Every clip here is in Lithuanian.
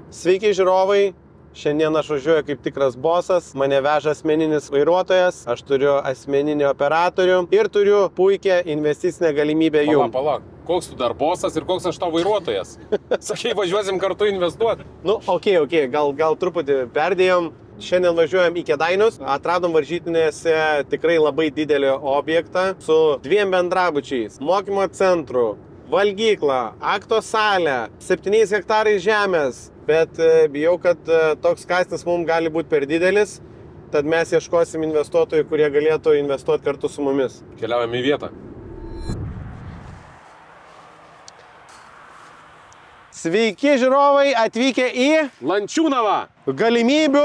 Sveiki žiūrovai, šiandien aš važiuoju kaip tikras bosas, mane veža asmeninis vairuotojas, aš turiu asmeninį operatorių ir turiu puikią investicinę galimybę jums. Pala, koks tu dar bosas ir koks aš tau vairuotojas? Sakai, važiuosim kartu investuoti. Nu, okei, gal truputį perdėjom. Šiandien važiuojam į Kėdainius, atradom varžytinėse tikrai labai didelį objektą su 2 bendrabučiais, mokymo centru, valgyklą, akto salę, 7 hektarais žemės, bet bijau, kad toks kąsnis mums gali būti per didelis, tad mes ieškosim investuotojų, kurie galėtų investuoti kartu su mumis. Keliaujam į vietą. Sveiki žiūrovai, atvykę į Lančiūnavą! galimybių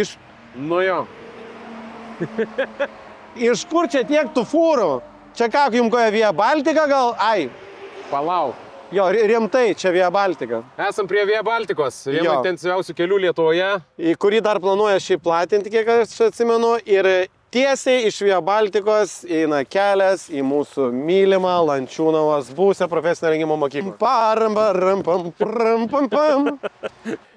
iš... Nu jo. Iš kur čia tiek tų fūrų? Čia ką, jums koja Via Baltica gal? Ai, Palauk. jo, rimtai, čia Via Baltica. Esam prie Via Baltikos, vieno Jo. intensyviausių kelių Lietuvoje. Į kurį dar planuoja šiaip platinti, kiek aš atsimenu. Ir tiesiai iš Via Baltikos eina kelias į mūsų mylimą Lančiūnavos būsę profesinę rengimo mokyklą.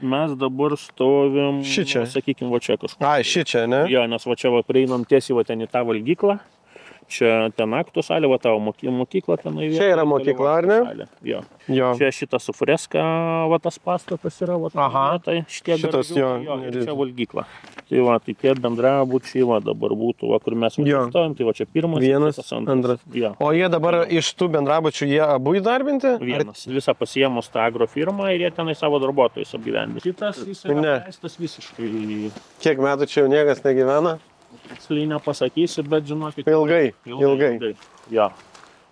Mes dabar stovim, Šičia. Sakykime, va čia kažkur. Ai, šičia, ne? Jo, nes va čia va prieinam tiesiai va ten į tą valgyklą. Čia ten aktų salė, va tavo mokykla tenai. Čia yra mokykla, ar ne? Salė. Jo. Jo. Čia šita su freska, va tas pastatas yra, va Aha. tai šitie Šitas, garažiukai, jo, ir čia valgykla. Tai va, tai tie bendrabučiai, va dabar būtų, va kur mes Jo. stovim, tai va čia pirmas, Vienas, šitas antras. Jo. O jie dabar iš tų bendrabučių, jie abu įdarbinti? Vienas. Visą pasiėmus tą agrofirmą ir jie tenai savo darbuotojus apgyvendė. Šitas jis yra Ne. leistas visiškai. Kiek metų čia jau niekas negyvena? Tiksliai nepasakysiu, bet žinokit. Ilgai. Jo.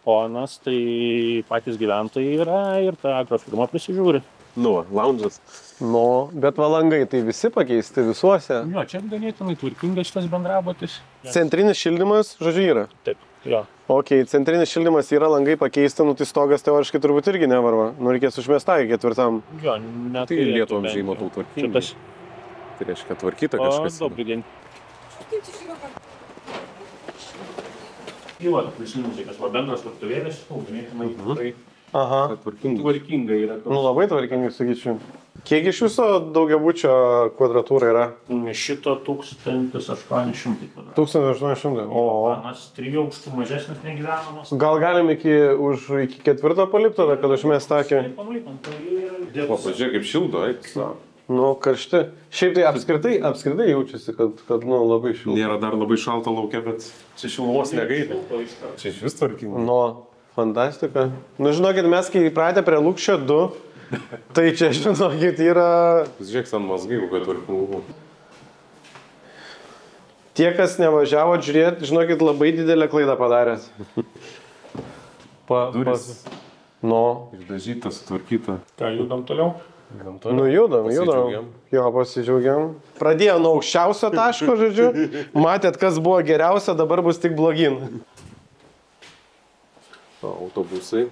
O anas tai patys gyventojai yra ir ta agrofirma prisižiūri. Nu, lounge'as. Nu, bet valangai tai visi pakeisti visuose. Jo, čia ganėtinai tvarkingas šitas bendrabutis. Centrinis šildymas, žodžiu, yra. Taip, jo. Ok, centrinis šildymas yra, langai pakeisti, nu tai stogas teoriškai turbūt irgi nevarva. Nu, reikės užmestą į 4. Jo, net Tai Lietuvom žymo tau tvarkingai. Šitas. Tai reiškia tvarkyta O, kažkas. dobrį dienį. Įva, prisiminti, kas va bendras virtuvėlis, ganėtinai tikrai Aha. Tvarkingai. tvarkingai yra. Nu, labai tvarkingai, sakyčiau. Kiek iš viso daugiabučio kvadratūra yra? Šito 1800 kvadratų. 1800. O. Anas 3 aukštų mažesnis negyvenamas. Gal galim iki 4 palipti tada, kad užmest akį? O, pažiūrėk, kaip šildo, eik. Nu, karšti. Šiaip tai apskritai jaučiasi, kad nu, labai šilta. Nėra dar labai šalta laukia, bet čia šilumos negaila. Čia iš vis tvarkingai. Nu, fantastika. Nu, žinokit, mes kai įpratę prie Lukščio 2, tai čia, žinokit, yra... Žiūrėk, ant mazgai, kokia tvarkinga. Tie, kas nevažiavo žiūrėti, žinokit, labai didelę klaidą padarėt. Durys. Nu, Išdažyta, sutvarkyta. Ką, judam toliau? nu judam. Pasidžiaugiam. Jo, pasidžiaugiam. Pradėjo nuo aukščiausio taško, žodžiu. Matėt, kas buvo geriausia, dabar bus tik blogin. Autobusai.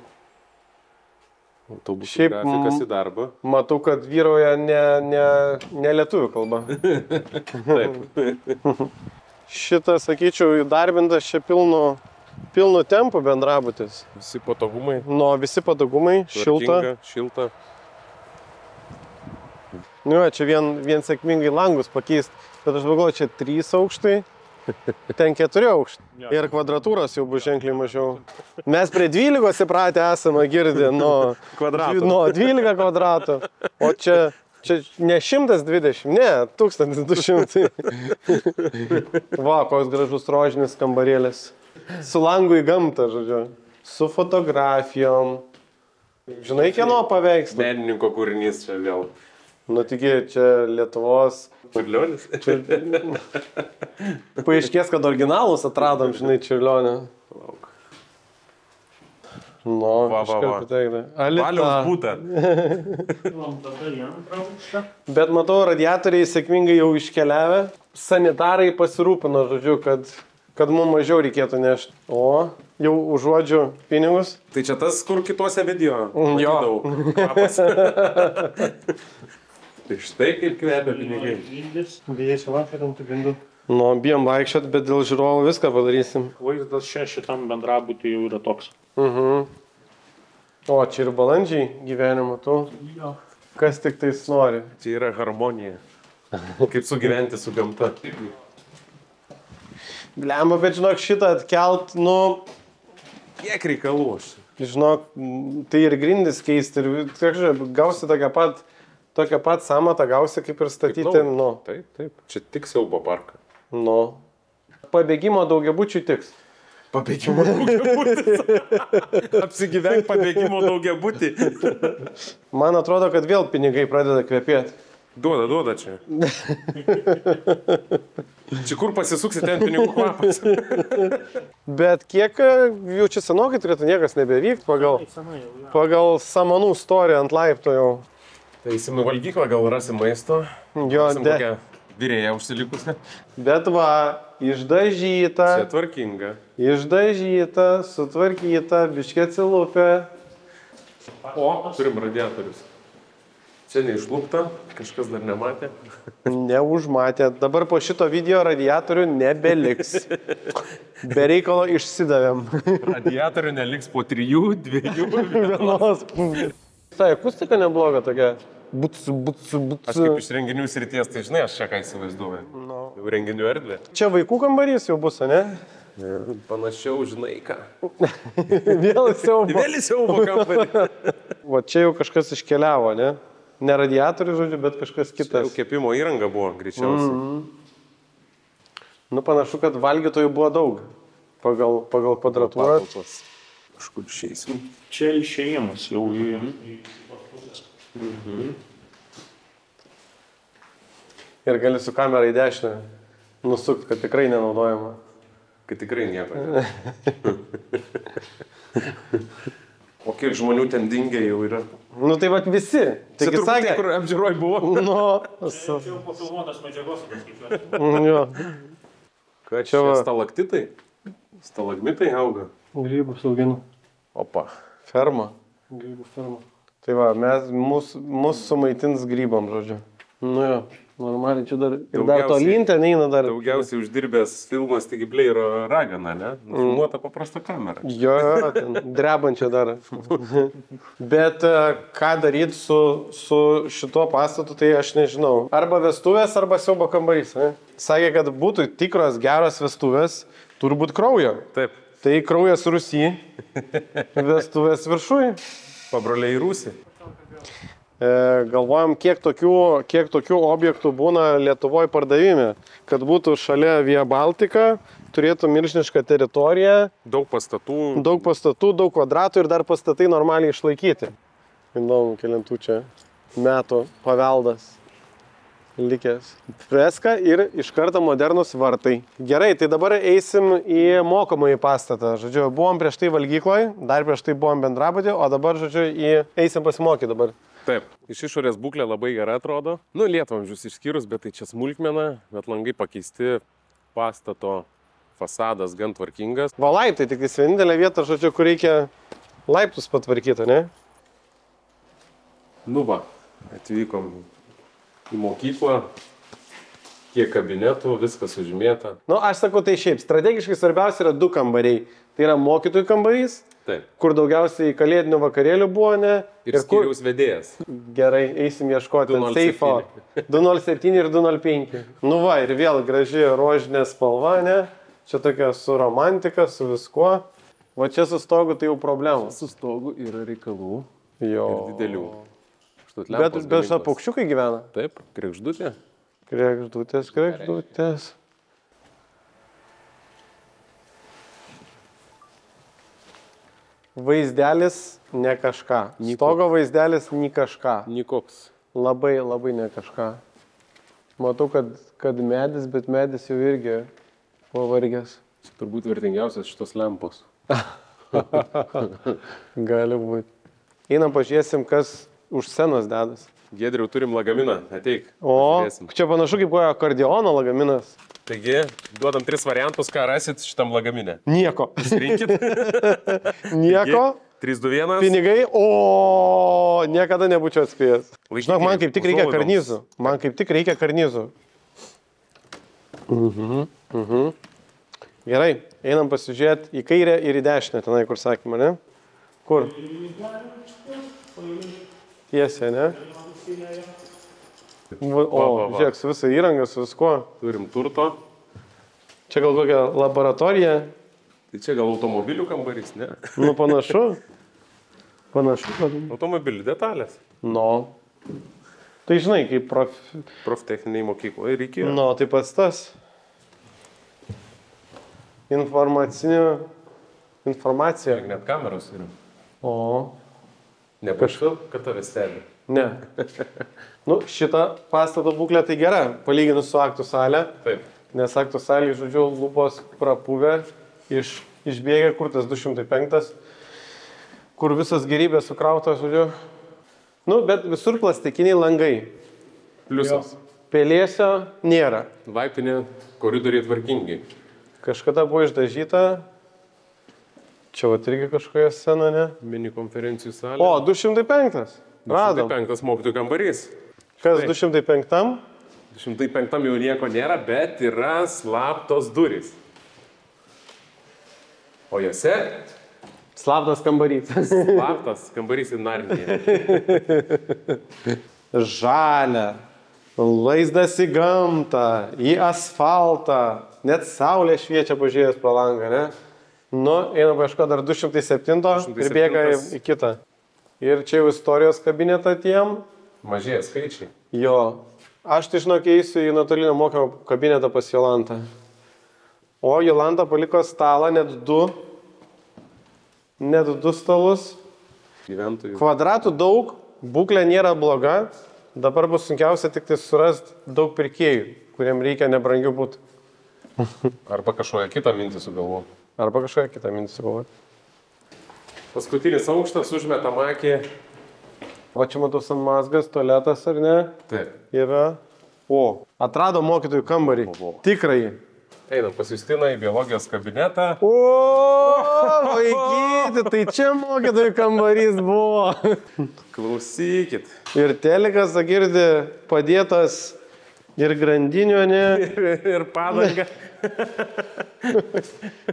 Autobusų Šiaip, grafikas į darbą. Matau, kad vyrauja ne lietuvių kalba. Taip. Šitą, sakyčiau, įdarbintas čia pilnu tempu bendrabutis. Visi patogumai. Nu, visi patogumai, šilta. Tvarkinga, šilta. Nu, čia vien sėkmingai langus pakeist, bet aš galvoju, čia 3 aukštai, ten 4 aukštai. Ir kvadratūros jau bus ženkliai mažiau. Mes prie 12 įpratę esame girdi nuo Kvadratų. 12 kvadratų. O čia ne 120, ne, 1200. Va, koks gražus rožinis kambarėlis. Su langu į gamtą, žodžiu. Su fotografijom. Žinai, kieno paveikslą? Menininko kūrinys čia vėl. Nu, tiki, čia Lietuvos. Čiurlionis. Paaiškės, kad originalus atradom, žinai, Čiurlionį. Lauk. Nu, Va. Valiaus būta. Tada į antrą aukštą. Bet matau, radiatoriai sėkmingai jau iškeliavę. Sanitarai pasirūpino, žodžiu, kad mums mažiau reikėtų nešti. O, jau užuodžiu pinigus. Tai čia tas, kur kitose video. Jo. Kvapas. Tai štai kaip kvepia pinigai. Beje, čia vakarą ant grindų. Nu, bijom vaikščiot, bet dėl žiūrovų viską padarysim. Vaizdas šitam bendrabutį jau yra toks. O, čia ir balandžiai gyvenimo tu. Jo. Kas tik tais nori. Čia yra harmonija. Kaip sugyventi su gamta. Blemba, bet žinok, šitą atkelt, nu, Kiek reikalų aš. žinok, tai ir grindis keisti, ir kažkaip gausi tokią pat samatą, gausi kaip ir statyti, nu. Taip, taip. Čia tik siaubo parką. Nu. Pabėgimo daugiabučių tiks. Pabėgimo daugiabutį. Apsigyvenk pabėgimo daugiabutį. Man atrodo, kad vėl pinigai pradeda kvepėti. Duoda čia. Čia kur pasisuksi, ten pinigų kvapas. Bet kiek jau čia senokai turėtų niekas nebevykti pagal samanų istoriją ant laipto jau. Tai eisim į valgyklą, gal rasim maisto. Jo, Kokią virėją užsilikusią. Bet va, išdažyta. Čia tvarkinga. Išdažyta, sutvarkyta, biškė atsilupė. O, turim radiatorius. Čia neišlupta, kažkas dar nematė. Neužmatė. Dabar po šito video radiatorių nebeliks. Be reikalo išsidavėm. Radiatorių neliks po 3, 2, 1. Tai akustika nebloga tokia. Buts. Aš kaip iš renginių srities, tai žinai, aš čia ką įsivaizduoju. No. Jau renginių erdvė. Čia vaikų kambarys jau bus, ne? Panašiau, žinai ką. Vėl siaubo. Vėl siaubo kambarį. Va čia jau kažkas iškeliavo, ne? Ne radiatorius, žodžiu, bet kažkas kitas. Jau kepimo įranga buvo, greičiausiai. Nu, panašu, kad valgytojų buvo daug. Pagal kvadratūrą. Kažkur išeisim. Čia išėjimas jau į... Ir gali su kamera į dešinę nusukti, kad tikrai nenaudojama. Kad tikrai nieko. O kiek žmonių ten dingia jau yra? Nu tai vat visi. Čia turbūt, kur apžiūroj buvo. Nu. Čia jau pafilmuotas medžiagos, skaičiuoti. Jo. Ką čia stalaktitai? Stalagmitai auga. Grybus auginu. Opa. Ferma. Grybų ferma. Tai va, mus sumaitins grybam, žodžiu. Nu jo, normaliai čia dar... Ir dar tolyn ten eina dar... Daugiausiai uždirbęs filmas Taigi Blairo ragana, ne? Nufilmuota paprasta kamera. Jo, ten drebančia dar. Bet ką daryti su šituo pastatu, tai aš nežinau. Arba vestuvės, arba siaubo kambarys, ne? Sakė, kad būtų tikros geros vestuvės, turi būti kraujo. Taip. Tai kraujas Rusy, vestuvės viršui. Pabroliai į Rusį. Galvojam, kiek tokių objektų būna Lietuvoje pardavime. Kad būtų šalia Via Baltica, turėtų milžinišką teritoriją. Daug pastatų. Daug kvadratų ir dar pastatai normaliai išlaikyti. Įdomu, kelintų čia metų paveldas likęs. Freska ir iš karto modernus vartai. Gerai, tai dabar eisim į mokomąjį pastatą. Žodžiu, buvom prieš tai valgykloje, dar prieš tai buvom bendrabutį, o dabar, žodžiu, eisim pasimokyti dabar. Taip, iš išorės būklė labai gera atrodo. Nu, lietvamzdžius išskyrus, bet tai čia smulkmena, bet langai pakeisti, pastato fasadas gan tvarkingas. Va, laiptai, tik tai vienintelė vieta, žodžiu, kur reikia laiptus patvarkyti, ne? Nu va, atvykom į mokyklą, kiek kabinetų, viskas užmėta. Nu, aš sakau, tai šiaip, strategiškai svarbiausia yra 2 kambariai. Tai yra mokytojų kambarys, taip, kur daugiausiai kalėdinių vakarėlių buvo, ne? Ir skyriaus vedėjas. Gerai, eisim ieškoti seifo. 207 ir 205. Nu va, ir vėl graži rožinė spalva, ne? Čia tokia su romantika, su viskuo. Va čia su stogu tai jau problemos. Su stogu yra reikalų. Jo. Ir didelių. Bet šitą paukščiukai gyvena. Taip, kregždutė. Kregždutės. Vaizdelis ne kažką. Stogo vaizdelis ne kažką. Nikoks. Labai ne kažką. Matau, kad medis, bet medis jau irgi pavargęs. Čia turbūt vertingiausias šitos lempos. Gali būti. Einam pažiūrėsim, kas už scenos dedas. Giedriau, turim lagaminą, ateik. O, čia panašu kaip buvo akordeono lagaminas. Taigi, duodam 3 variantus, ką rasit šitam lagamine. Nieko. Pasirinkit. Nieko. 3, 2, 1. Pinigai, o niekada nebūčiau atspėjęs. Žinok, man kaip tik reikia karnizų. Man kaip tik reikia karnizų. Gerai, einam pasižiūrėti į kairę ir į dešinę, tenai, kur sakymą, ne? Kur? Tiesiai, ne? O, žiūrėk, su visą įrangą, su viskuo. Turim turto. Čia gal kokia laboratorija? Tai čia gal automobilių kambarys, ne? Nu, panašu. Panašu, kad... Automobilių detalės. No. Tai žinai, kaip Proftechniniai mokykloje reikėjo. No, tai pats tas. Informacija. Net kameros yra. O. Nepaštu, kad tave stebi. Ne. Nu, šita pastato būklė tai gera, palyginus su aktų salė. Taip. Nes aktų salė, žodžiu, lubos prapuvę, išbėgė, kur tas 205, kur visas gerybės sukrautas, žodžiu. Nu, bet visur plastikiniai langai. Pliusas. Pelėsio nėra. Laiptinė koridoriai tvarkingi. Kažkada buvo išdažyta. Čia vat irgi kažkokia scena, ne? Mini konferencijų salė. O, 205. Radom. 205 mokytojų kambarys. Kas 205? 205 jau nieko nėra, bet yra slaptos durys. O jose Slaptas kambarys. slaptas kambarys į Narniją. Žalia. Vaizdas į gamtą, į asfaltą. Net saulė šviečia pažiūrėjęs pro langą, ne? Nu, eina paieško dar 207 ir bėga į kitą. Ir čia jau istorijos kabinetą tiem. Mažėja skaičiai. Jo. Aš tai žinok eisiu į nuotolinio mokymo kabinetą pas Jolantą. O Jolanta paliko stalą, net du stalus. Gyventojų. Kvadratų daug, būklė nėra bloga. Dabar bus sunkiausia tik tai surasti daug pirkėjų, kuriem reikia nebrangių būtų. Arba kažkokią kitą mintį sugalvoti. Arba kažkokią kitą mintį sugalvoti. Paskutinis aukštas užmetam akį. O čia matau sanmazgas, tualetas ar ne? Taip. Yra. O, atrado mokytojų kambarį. Tikrai. Einam pas Justiną į biologijos kabinetą. O, vaikyti, tai čia mokytojų kambarys buvo. Klausykit. Ir telikas, girdi, padėtas ir grandinio, ne? Ir padanga.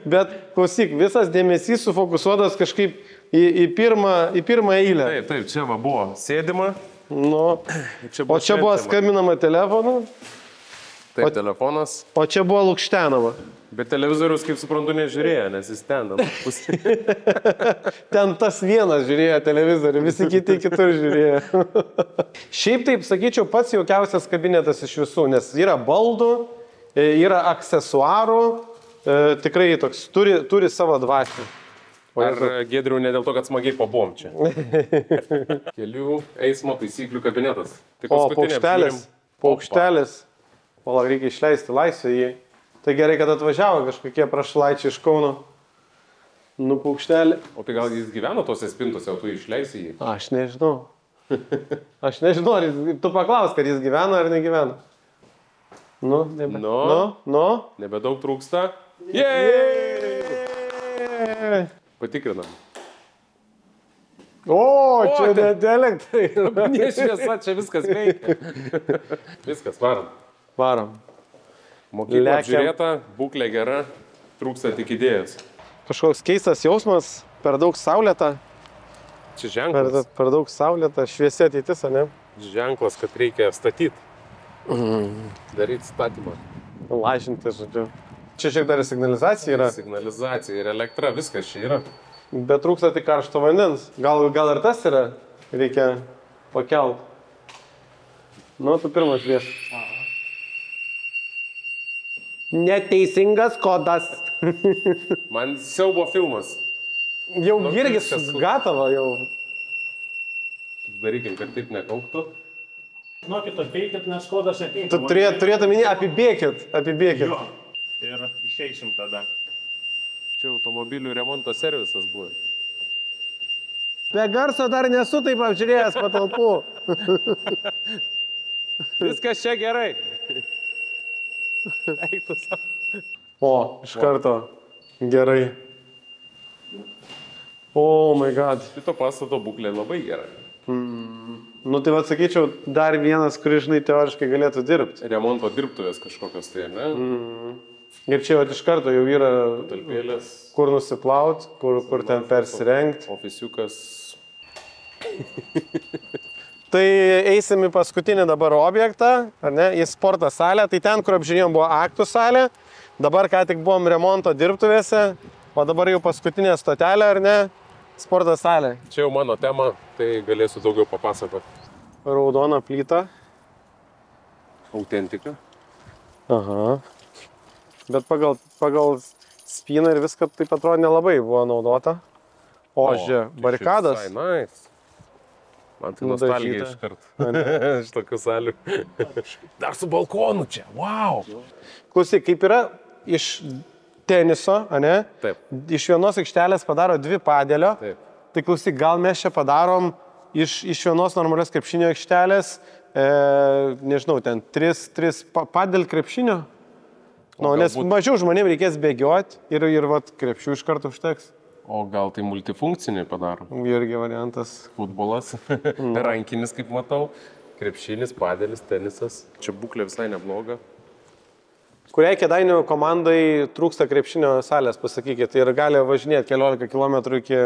Bet klausyk, visas dėmesys sufokusuotas kažkaip į pirmą eilę. Taip, čia va buvo sėdima. Nu, o čia buvo švenčiama. skambinama telefonu, Taip, telefonas. o čia buvo lukštenama. Bet televizorius, kaip suprantu, nežiūrėjo, nes jis ten. Ten tas vienas žiūrėjo televizorių, visi kiti kitur žiūrėjo. Šiaip taip, sakyčiau, pats jaukiausias kabinetas iš visų, nes yra baldų, yra aksesuarų, tikrai toks, turi savo dvasią. Ar Giedriau ne dėl to, kad smagiai pabuvom čia? Kelių eismo taisyklių kabinetas. Tai O, paukštelis. O, reikia išleisti laisvę jį. Tai gerai, kad atvažiavo kažkokie prašalaičiai iš Kauno. Nu, paukštelį. O tai gal jis gyveno tose spintose, o tu išleisi jį? Aš nežinau. Tu paklaus, kad jis gyvena ar negyvena. Nu. Nebedaug trūksta. Patikrinam. O, čia net elektrai. Nešviesa, čia viskas veikia. Viskas, varom. Varom. Mokykla apžiūrėta, būklė gera, trūksta tik idėjos. Kažkoks keistas jausmas, per daug saulėta. Čia ženklas. Per daug saulėta, šviesi ateitis, ne? Ženklas, kad reikia statyti. Daryti statymą. Lažinti, žodžiu. Čia šiek dar signalizacija yra. Signalizacija ir elektra, viskas čia yra. Bet trūksta tik karšto vandens. Gal ir tas yra, reikia pakelt. Nu, tu pirmas vieš. Neteisingas kodas. Man siaubo filmas. Jau girgis gatava jau. Darykim, kad taip nekauktų. Žinokit, apeikit, nes kodas ateina. Tu turėtum minį, apibėkit. Jo. Ir išeisim tada. Čia automobilių remonto servisas buvo. Be garso dar nesu taip apžiūrėjęs patalpų. Viskas čia gerai. Eiktus. O, iš karto. Gerai. Oh my god. Šito pastato būklė labai gera. Nu tai atsakyčiau, dar vienas, kuris, žinai, teoriškai galėtų dirbti. Remonto dirbtuvės kažkokios tai, ne? Ir čia iš karto jau yra Talpėlės. kur nusiplaut, kur ten persirengti. Ofisiukas. Tai eisim į paskutinį dabar objektą, ar ne, į sporto salę. Tai ten, kur apžiūrėjom, buvo aktų salė. Dabar ką tik buvom remonto dirbtuvėse, o dabar jau paskutinė stotelė, ar ne, sporto salė. Čia jau mano tema, tai galėsiu daugiau papasakoti. Raudona plyta. Autentika. Aha. Bet pagal spyną ir viską taip atrodo nelabai buvo naudota. O, žiūrėk, barikadas. Nice. Man tai nostalgija iškart. Iš tokių salių. Dar su balkonu čia. Wow. Klausyk, kaip yra iš teniso, ane? Taip. Iš vienos aikštelės padaro 2 padėlio. Taip. Tai klausyk, gal mes čia padarom iš vienos normalios krepšinio aikštelės, nežinau, ten 3 padėl krepšinio. Nu, nes mažiau žmonėms reikės bėgioti ir vat, krepšių iš karto užteks. O gal tai multifunkcinį padaro? Irgi variantas. Futbolas, rankinis, kaip matau, krepšinis, padėlis, tenisas. Čia būklė visai nebloga. Kuriai Kėdainių komandai trūksta krepšinio salės, pasakykit, ir gali važinėti 14 km iki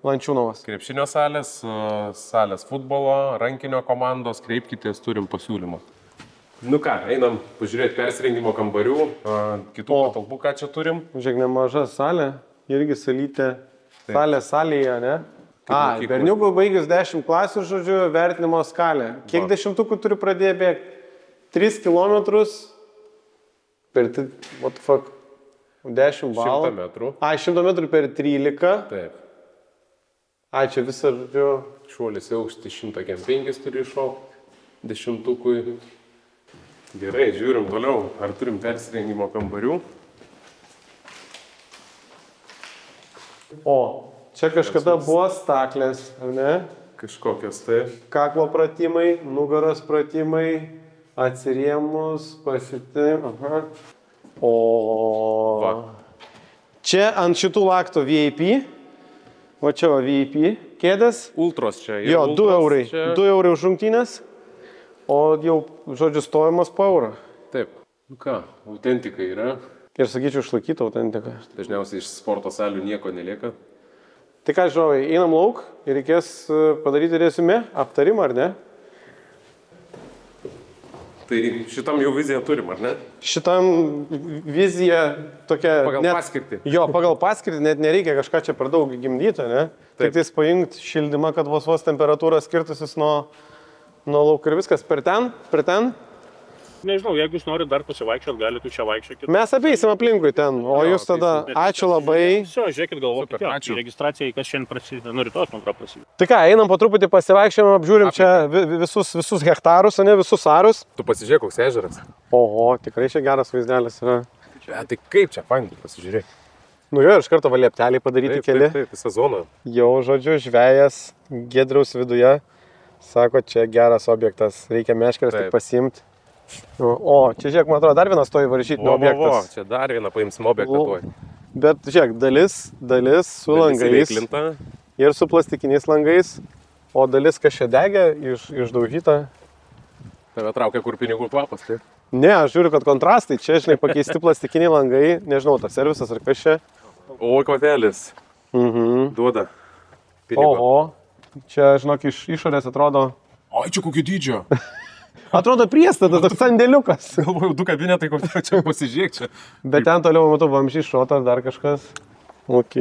Lančiūnavos. Krepšinio salės futbolo, rankinio komandos, kreipkitės, turim pasiūlymą. Nu ką, einam pažiūrėti persirengimo kambarių, kitų patalpų, ką čia turim. Žiūrėk, nemaža salė, irgi salytė, salėje, ne? Berniukų baigius 10 klasių, žodžiu, vertinimo skalė. Kiek dešimtukų turi pradėję bėgti? 3 km per, what the fuck, 10 balų. 100 metrų. 100 metrų per 13. Taip. Čia visą, žodžiu. Šuolis į aukštį 105 turi iššokti dešimtukui. Gerai, žiūrim toliau, ar turim persirengimo kambarių. O, čia kažkada buvo staklės, ar ne? Kažkokios tai. Kaklo pratimai, nugaros pratimai, atsirėmus, pasitim. Aha. O. Va. Čia ant šitų laktų VIP. O čia va VIP. Kėdės. Ultros čia. Jo, 2 eurai. 2 eurai už rungtynės. O jau, žodžiu, stojimas po eurą. Taip. Nu ką, autentika yra. Ir sakyčiau, išlaikyta autentika. Dažniausiai iš sporto salių nieko nelieka. Tai ką, žiūrovai, einam lauk ir reikės padaryti resume, aptarimą, ar ne? Tai šitam jau viziją turim, ar ne? Šitam vizija tokia... Pagal paskirtį. Jo, pagal paskirtį net nereikia kažką čia per daug gimdyti, ne? Tik tais pajungti šildymą, kad vos temperatūra skirtusis nuo lauko ir viskas. Per ten. Nežinau, jeigu jūs norite dar pasivaikščiot, galite čia vaikščioti. Mes apeisim aplinkui ten, o jūs tada ačiū labai. Viso, žiūrėkit, galvokit, ačiū. Registracija, kas šiandien prasideda, rytoj man prasideda. Tai ką, einam po truputį pasivaikščiam, apžiūrim čia visus hektarus, ne visus arus. Tu pasižiūrėk, koks ežeras. Oho, tikrai čia geras vaizdelis yra. Tai kaip čia, fainai, pasižiūrėk. Nu jo, iš karto liepteliai padaryti keli. Taip, visą zoną. Jau, žodžiu, žvejas Giedriaus viduje. Sako, čia geras objektas, reikia meškeres tik pasiimti. O, čia žiūrėk, man atrodo, dar vienas toji varžytinio objektas. Čia dar vieną paimsim objektą tuoj. Bet žiūrėk, dalis su langais ir su plastikiniais langais, o dalis kažkaip degė, išdaužyta. Tave traukia kur pinigų kvapas, tai? Ne, aš žiūriu, kad kontrastai, čia, žinai, pakeisti plastikiniai langai, nežinau, tas servisas ar kas čia. O, kvapelis. Duoda pinigų. Oho, čia, žinok, iš išorės atrodo... O, čia kokio dydžio. Atrodo priestatas, toks sandėliukas. Galvoju, 2 kabinetai, kokie čia pasižiūrėk čia. Bet ten toliau, matau, vamzdžiai šrotas, dar kažkas. Ok.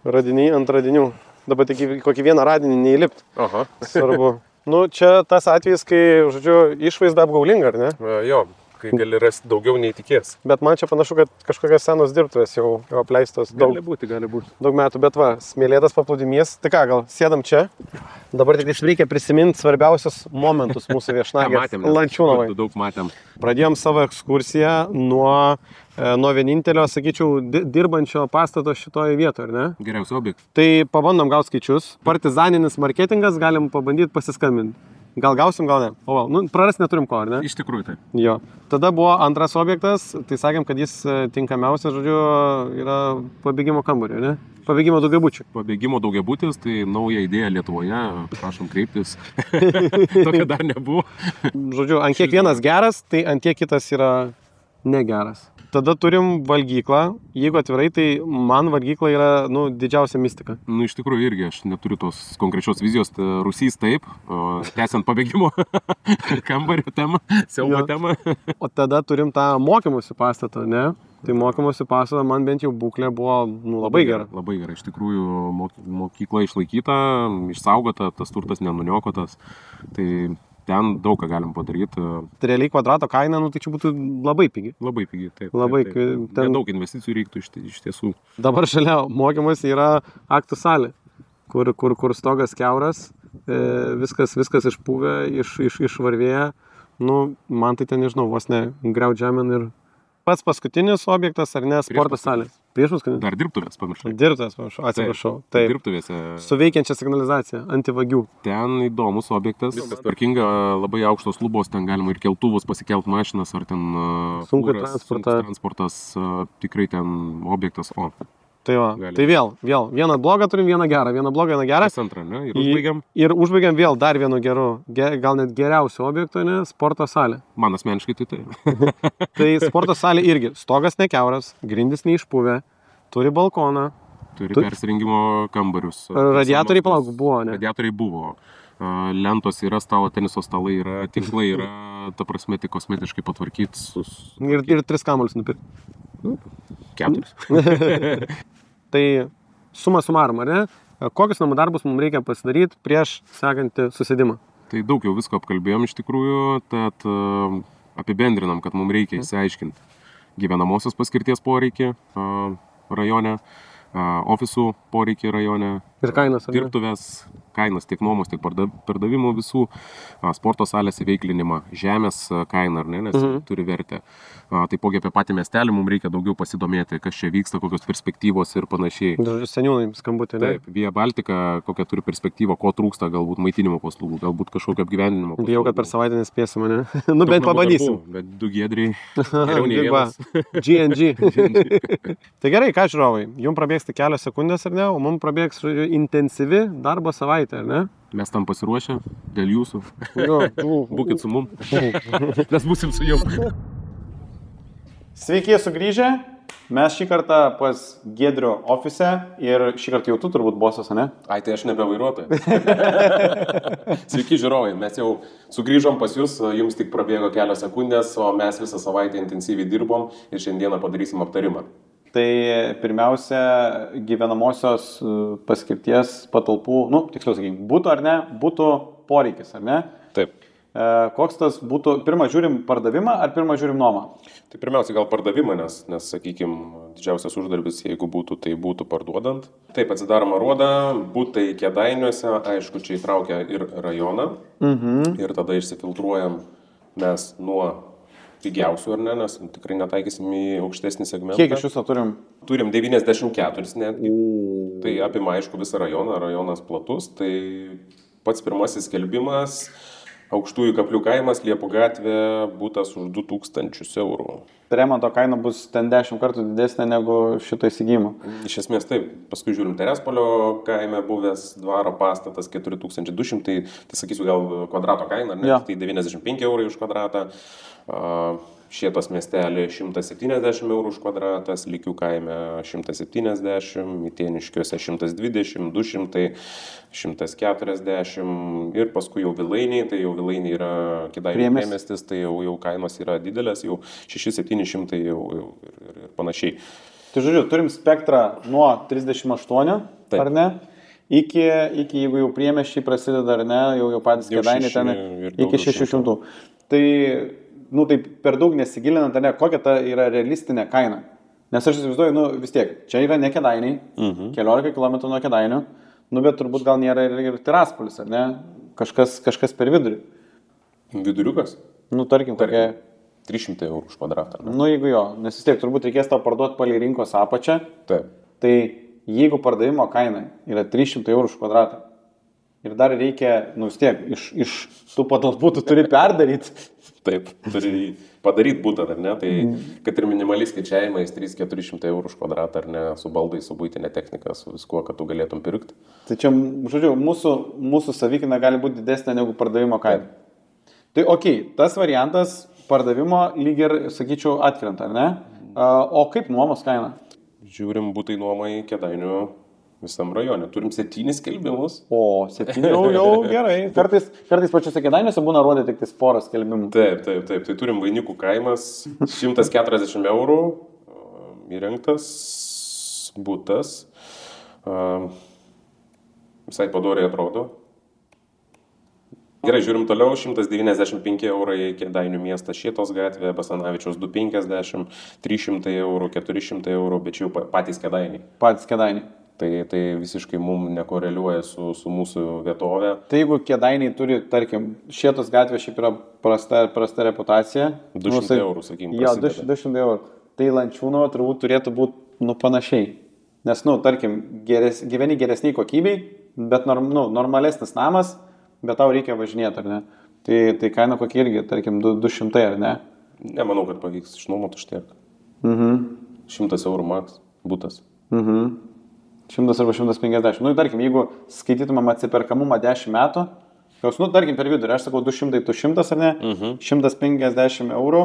Radiniai ant radinių. Dabar tik kokį vieną radinį neįlipt. Aha. Svarbu. Nu, čia tas atvejis, kai, žodžiu, išvaizda apgaulinga, ar ne? Jo, kai gali rasti daugiau nei tikės. Bet man čia panašu, kad kažkokios senos dirbtuvės jau apleistos daug. Gali būti. Daug metų, bet va, smėlėtas paplūdimys. Tai ką, gal sėdam čia? Dabar tik reikia prisiminti svarbiausius momentus mūsų viešnagės Lančiūnavai. Daug matėm. Pradėjom savo ekskursiją nuo vienintelio, sakyčiau, dirbančio pastato šitoje vietoje, ar ne? Geriausias objektas. Tai pabandom gauti skaičius. Partizaninis marketingas, galim pabandyti pasiskambinti. Gal gausim, gal ne. O, nu, prarast neturim ko, ar ne? Iš tikrųjų tai. Jo. Tada buvo antras objektas, tai sakėm, kad jis tinkamiausias, žodžiu, yra pabėgimo kambario, ne? Pabėgimo daugiabučių. Pabėgimo daugiabutis, tai nauja idėja Lietuvoje, prašom kreiptis. Tokio dar nebuvo. Žodžiu, ant kiek vienas geras, tai ant kiek kitas yra Negeras. Tada turim valgyklą. Jeigu atvirai, tai man valgykla yra, didžiausia mistika. Iš tikrųjų irgi aš neturiu tos konkrečios vizijos. Rūsys taip, tęsiant pabėgimo kambario temą, siaubo temą. O tada turim tą mokymosi pastatą, ne? Tai mokymosi pastatą man bent jau būklė buvo labai gera. Labai gera. Iš tikrųjų mokykla išlaikyta, išsaugota, tas turtas nenuniokotas. Tai ten daug ką galim padaryti. Tai realiai kvadrato kaina, tai čia būtų labai pigi. Labai pigi, taip. Labai. Daug investicijų reiktų iš tiesų. Dabar šalia mokymas yra aktų salė, kur stogas kiauras, viskas išpūvę, išvarvėję. Man tai ten, nežinau, vos ne griaudžiamen ir... Pats paskutinis objektas, ar ne, sporto salė? Prieš paskutinis? Dar dirbtuvės, pamiršau. Atsiprašau. Taip. Dirbtuvėse. Su veikiančia signalizacija, antivagių. Ten įdomus objektas. Tvarkinga, labai aukštos lubos, ten galima ir keltuvus pasikelt mašinas, ar ten sunkus transportas, tikrai ten objektas. Tai va, tai vėl, vieną blogą turim, vieną gerą, vieną gerą. Antrą, ne? Ir užbaigiam. Ir užbaigiam vėl dar vienu geru, gal net geriausiu objektu, ne, sporto salė. Man asmeniškai tai. Tai sporto salė irgi, stogas nekiauras, grindys neišpuvę, turi balkoną. Turi persirengimo kambarius. Radiatoriai palauk buvo, ne? Radiatoriai buvo. Lentos yra, stalo teniso stalai yra, tinklai yra, ta prasme, tik kosmetiškai patvarkyt. Ir 3 kamuolius nupirkti. 4. Tai suma sumarum, ar ne? Kokius namų darbus mums reikia pasidaryti prieš sekantį susidimą? Tai daug jau visko apkalbėjom iš tikrųjų, tad apibendrinam, kad mums reikia įsiaiškinti gyvenamosios paskirties poreikį rajone, ofisų poreikį rajone, ir kainas, dirbtuvės, kainas tiek nuomos, tiek pardavimų visų, sporto salės įveiklinimą, žemės kainą, ar ne, nes turi vertę. Taipogi apie patį miestelį mums reikia daugiau pasidomėti, kas čia vyksta, kokios perspektyvos ir panašiai. Seniūnai skambutė, ne? Taip, Via Baltica, kokia turi perspektyva, ko trūksta, galbūt maitinimo paslaugų, galbūt kažkokio apgyvendinimo paslaugų. Bijau, kad per savaitę nespėsime, ne? Bent pabandysim. Bet 2 giedriai, geriau nei vienas. GNG. Tai gerai, ką žiūrovai, jums prabėgs tik kelios sekundės, ar ne? O mums prabėgs intensyvi darbo savaitė, ar ne? Mes tam pasiruošę, dėl jūsų. Būkit su mum. Mes būsim su jums. Sveiki sugrįžę, mes šį kartą pas Giedrio ofise ir šį kartą jau tu turbūt bosas, ne? Ai, tai aš nebe vairuotojas. Sveiki žiūrovai, mes jau sugrįžom pas jūs, jums tik prabėgo kelios sekundės, o mes visą savaitę intensyviai dirbom ir šiandieną padarysim aptarimą. Tai pirmiausia, gyvenamosios paskirties patalpų, tiksliau sakykime, būtų ar ne, būtų poreikis, ar ne? Taip. Koks tas būtų, pirmą žiūrim pardavimą ar pirmą žiūrim nuomą? Tai pirmiausia gal pardavimą, nes sakykime, didžiausias uždarbis, jeigu būtų, tai būtų parduodant. Taip, atsidaroma ruoda, būtai Kėdainiuose, aišku, čia įtraukia ir rajoną. Ir tada išsifiltruojam mes nuo pigiausių, ar ne, nes tikrai netaikysim į aukštesnį segmentą. Kiek iš viso turim? Turim 94 netgi. Tai apima, aišku, visą rajoną, rajonas platus. Tai pats pirmasis skelbimas. Aukštųjų Kaplių kaimas, Liepų gatvė, būtas už 2000 eurų. Remonto kaina bus ten 10 kartų didesnė negu šito įsigijimo. Iš esmės taip. Paskui žiūrim Terespolio kaime buvęs dvaro pastatas 4200, tai sakysiu gal kvadrato kaina, ne? Tai 95 eurai už kvadratą. Šėtos miestelį 170 eurų už kvadratas, Lykių kaime 170, Mitėniškiuose 120, 200, 140 ir paskui jau Vilainiai, tai jau Vilainiai yra Kėdainių priemiestis, tai jau kainos yra didelės, jau 600-700 jau ir panašiai. Tai žodžiu, turim spektrą nuo 38, taip, ar ne? Iki jeigu jau priemiesčiai prasideda, ar ne, jau patys Kėdainiai ten iki 600. Tai per daug nesigilinant, ne, kokia ta yra realistinė kaina. Nes aš įsivaizduoju, vis tiek, čia yra ne Kėdainiai, 14 km nuo Kėdainių, bet turbūt gal nėra ir Tiraspolis, ar ne, kažkas per vidurį. Viduriukas? Tarkim, kokia... 300 eurų už kvadratą. Jeigu jo, nes vis tiek turbūt reikės tau parduoti palei rinkos apačią. Taip. Tai jeigu pardavimo kaina yra 300 eurų už kvadratą ir dar reikia, vis tiek, iš tų patalpų tu turi perdaryti. Taip, turi padaryti būtą, ar ne? Tai kad ir minimaliai skaičiavimais 300-400 eurų už kvadratą, ar ne, su baldai, su buitinė technika, su viskuo, kad tu galėtum pirkti. Tai čia, žodžiu, mūsų savikina gali būti didesnė negu pardavimo kaina. Tai tas variantas pardavimo lyg ir, sakyčiau, atkrenta, ar ne? O kaip nuomos kaina? Žiūrim būtai nuomai Kėdainių visam rajone. Turim 7 skelbimus. O, 7 jau gerai. Kartais pačiuose Kėdainiuose būna rodyti tik porą skelbimų. Taip. Tai turim Vainikų kaimas, 140 eurų, įrengtas būtas. Visai padoriai atrodo. Gerai, žiūrim toliau, 195 eurai Kėdainių miestas, Šėtos gatvė, Basanavičiaus 250, 300 eurų, 400 eurų, bet čia jau patys Kėdainiai. Patys Kėdainiai. Tai visiškai mums nekoreliuoja su mūsų vietovė. Tai jeigu Kėdainiai turi, tarkim, Šėtos gatvė šiaip yra prasta reputacija. 200 eurų, sakykime. Jo, 200 eurų. Tai Lančiūno turbūt turėtų būti, panašiai. Nes, tarkim, gyveni geresniai kokybei, bet normalesnis namas, bet tau reikia važinėti, ar ne? Tai kaina kokia irgi, tarkim, 200, ar ne? Nemanau, kad pavyks išnuomoti už tiek. 100 eurų maks būtas. 100 arba 150. Tarkim, jeigu skaitytumėm atsiperkamumą 10 metų, tarkim, per vidurį, aš sakau 200, ar ne? 150 eurų,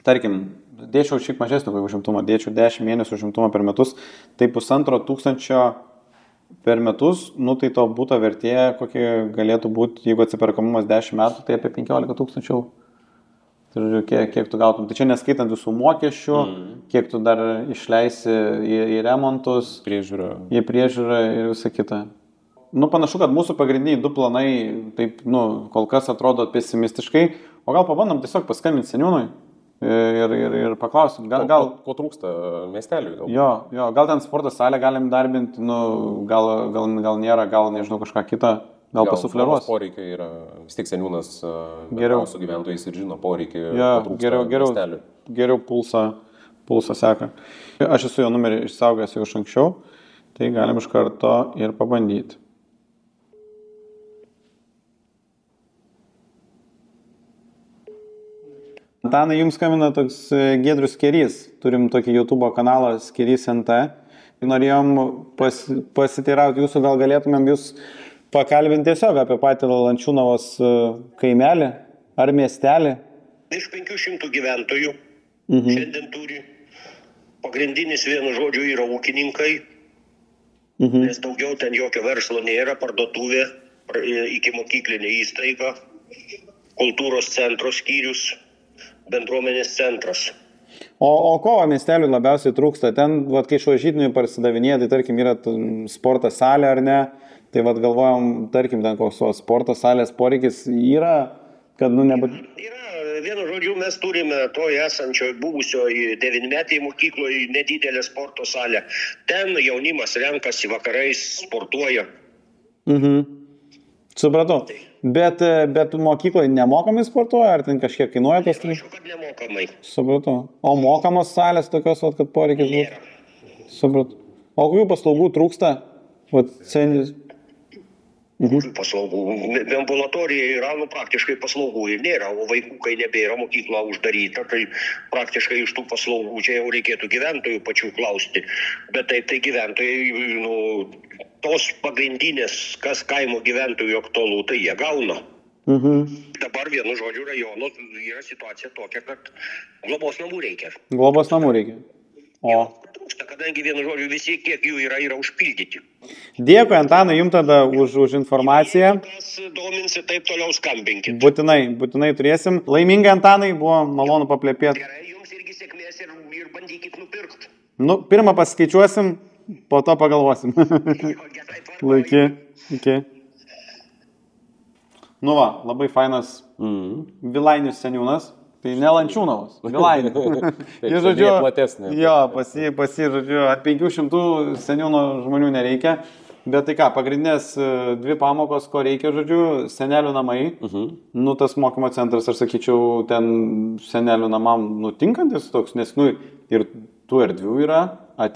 tarkim, dėčiau šiek mažesnį užimtumą, dėčiau 10 mėnesių užimtumą per metus, tai 1500 per metus, tai to būto vertė, kokia galėtų būti, jeigu atsiperkamumas 10 metų, tai apie 15 000. Tai žodžiu, kiek tu gautum. Tai čia neskaitant visų mokesčių, kiek tu dar išleisi į remontus, į priežiūrą ir visą kitą. Panašu, kad mūsų pagrindiniai 2 planai, taip, kol kas atrodo pesimistiškai, o gal pabandom tiesiog paskambinti seniūnui ir paklausim. Ko trūksta miesteliui? Jo, gal ten sporto salę galim darbinti, gal nėra, gal nežinau kažką kitą, gal pasufleruos. Poreikiai yra, vis tiek seniūnas su gyventojais ir žino poreikį. Geriau pulsą seka. Aš esu jo numerį išsaugęs jau iš anksčiau, tai galim iš karto ir pabandyti. Antanai, jums skambina toks Giedrius Kerys. Turim tokį YouTube kanalą Kerys NT. Norėjom pasiteirauti jūsų, gal galėtumėm jūs pakalbinti tiesiog apie patį Lančiūnavos kaimelį ar miestelį. Iš 500 gyventojų šiandien turi. Pagrindinis vienu žodžiu yra ūkininkai, nes daugiau ten jokio verslo nėra, parduotuvė, iki mokyklinė įstaiga, kultūros centro skyrius. Bendruomenės centras. O ko miesteliui labiausiai trūksta? Ten, kai išvažytiniui parsidavinėja, tai tarkim yra sporto salė ar ne, tai galvojam, tarkim, ten koks sporto salės poreikis yra, kad nebūtų... Yra, vienu žodžiu, mes turime toje esančioje buvusioje 9-metėje mokykloje nedidelę sporto salę. Ten jaunimas renkasi vakarais, sportuoja. Supratau. Bet mokykloje nemokamai sportuoja, ar ten kažkiek kainuoja tas? Aišku, kad nemokamai. Supratau. O mokamos salės tokios, kad poreikis būtų? Supratau. O kokių paslaugų trūksta? Paslaugų. Ambulatorija yra, praktiškai paslaugų ir nėra, o vaikų, kai nebėra mokykla uždaryta, tai praktiškai iš tų paslaugų čia jau reikėtų gyventojų pačių klausti. Bet tai gyventojai, tos pagrindinės, kas kaimo gyventojų aktualu, tai jie gauna. Dabar vienu žodžiu rajono yra situacija tokia, kad globos namų reikia. Globos namų reikia. Trūksta, kadangi vienu žodžiu visi, kiek jų yra užpildyti. Dėkui, Antanai, jums tada už informaciją. Kas dominsi, taip toliau skambinkit. Būtinai turėsim. Laimingai, Antanai, buvo malonu paplepėti. Gerai, jums irgi sėkmės ir bandykit nupirkti. Pirmą paskaičiuosim, po to pagalvosim. Laikį. Iki. Labai fainas Vilainių seniūnas. Tai ne Lančiūnavos, Vilainių. Tai žodžiu platesnė. Jo, pasi, žodžiu, 500 seniūno žmonių nereikia. Bet tai ką, pagrindinės 2 pamokos, ko reikia, žodžiu, senelių namai. Tas mokymo centras, aš sakyčiau, ten senelių namam nutinkantis toks, nes ir tų erdvių yra,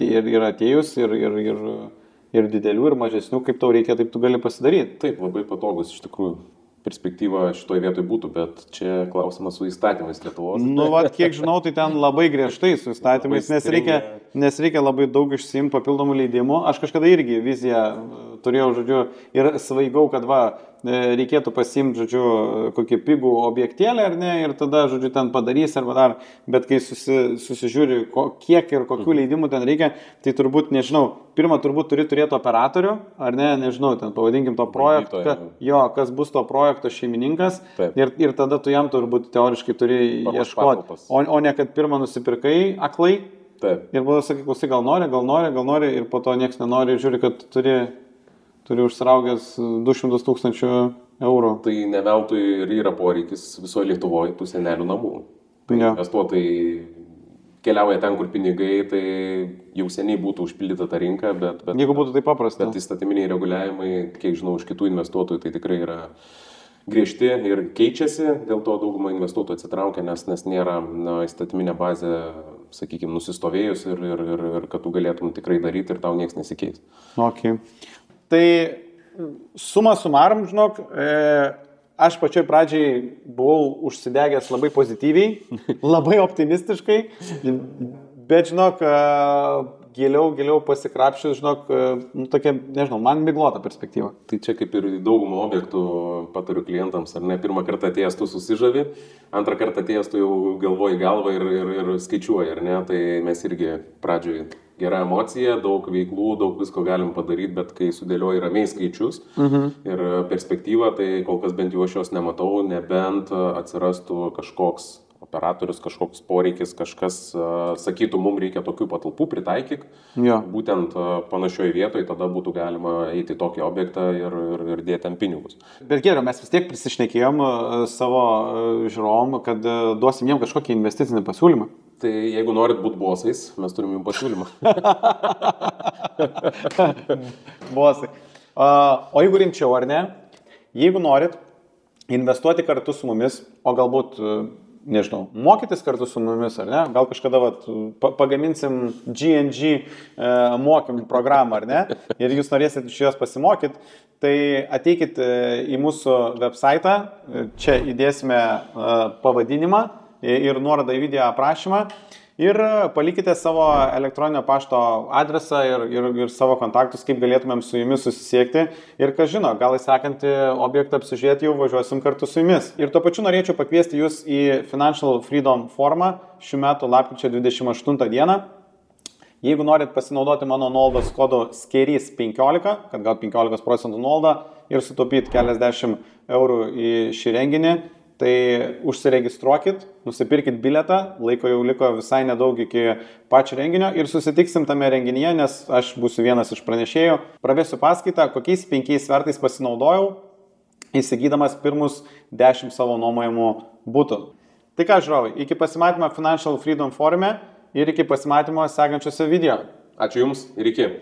ir atėjus, ir didelių, ir mažesnių, kaip tau reikia, taip tu gali pasidaryti. Taip, labai patogus iš tikrųjų. Perspektyva šitoje vietoje būtų, bet čia klausimas su įstatymais Lietuvos. Kiek žinau, tai ten labai griežtai su įstatymais, nes reikia labai daug išsiimti papildomų leidimų. Aš kažkada irgi viziją turėjau, žodžiu, ir svaigau, kad reikėtų pasimti, žodžiu, kokį pigų objektėlį ar ne, ir tada, žodžiu, ten padarys arba dar, bet kai susižiūri, kiek ir kokių leidimų ten reikia, tai turbūt, nežinau, pirmą turbūt turi turėti operatorių, ar ne, nežinau, ten pavadinkim to projekto, kas bus to projekto šeimininkas, ir tada tu jam turbūt teoriškai turi ieškoti, o ne kad pirmą nusipirkai aklai. Taip. Ir buvo sakai, klausai, gal nori, ir po to nieks nenori, ir žiūri, kad turi užsiraugęs 200 000 eurų. Tai ne veltui ir yra poreikis visoje Lietuvoje tų senelių namų. Investuotojai keliauja ten, kur pinigai, tai jau seniai būtų užpildyta ta rinka, bet jeigu būtų taip paprasta. Bet įstatyminiai reguliavimai, kiek žinau, iš kitų investuotojų, tai tikrai yra griežti ir keičiasi, dėl to dauguma investuotojų atsitraukia, nes nėra įstatyminė bazė, sakykime, nusistovėjus ir kad tu galėtum tikrai daryti ir tau nieks nesikeis. Okay. Tai suma sumarum, žinok, aš pačioj pradžiai buvau užsidegęs labai pozityviai, labai optimistiškai, bet, žinok, giliau pasikrapščius, žinok, tokia, nežinau, man miglota perspektyva. Tai čia kaip ir daugumą objektų patariu klientams, ar ne, pirmą kartą atėjęs tu susižavi, antrą kartą atėjęs tu jau galvoji galvą ir skaičiuoji, ar ne, tai mes irgi pradžioj gera emocija, daug veiklų, daug visko galim padaryti, bet kai sudėlioji ramiai skaičius ir perspektyvą, tai kol kas bent jau aš jos nematau, nebent atsirastų kažkoks operatorius, kažkoks poreikis, kažkas sakytų, mums reikia tokių patalpų, pritaikyk, būtent panašioje vietoje, tada būtų galima eiti į tokį objektą ir dėti ant pinigus. Bet geriau, mes vis tiek prisišnekėjom savo žiūrovom, kad duosim jiem kažkokį investicinį pasiūlymą. Tai jeigu norit būti bosais, mes turim jums pasiūlymą. Bosai. O jeigu rimčiau, ar ne? Jeigu norit investuoti kartu su mumis, o galbūt nežinau, mokytis kartu su mumis, ar ne? Gal kažkada pagaminsim G&G mokymų programą, ar ne? Ir jūs norėsit iš jos pasimokyti, tai ateikit į mūsų website, čia įdėsime pavadinimą ir nuorodą į video aprašymą ir palikite savo elektroninio pašto adresą ir savo kontaktus, kaip galėtumėm su jumis susisiekti. Ir kas žino, gal į sekantį objektą apsižiūrėti jau važiuosim kartu su jumis. Ir tuo pačiu norėčiau pakviesti jūs į Financial Freedom forumą šių metų lapkričio 28 dieną. Jeigu norit pasinaudoti mano nuolaidos kodu SKERYS15, kad gaut 15% nuolaidą ir sutaupyti keliasdešimt eurų į šį renginį, tai užsiregistruokit, nusipirkit bilietą, laiko jau liko visai nedaug iki pačio renginio ir susitiksim tame renginyje, nes aš būsiu vienas iš pranešėjų. Pravesiu paskaitą, kokiais 5 svertais pasinaudojau, įsigydamas pirmus 10 savo nuomojamų butų. Tai ką, žiūrovai, iki pasimatymo Financial Freedom forume ir iki pasimatymo sekančiose video. Ačiū Jums ir iki.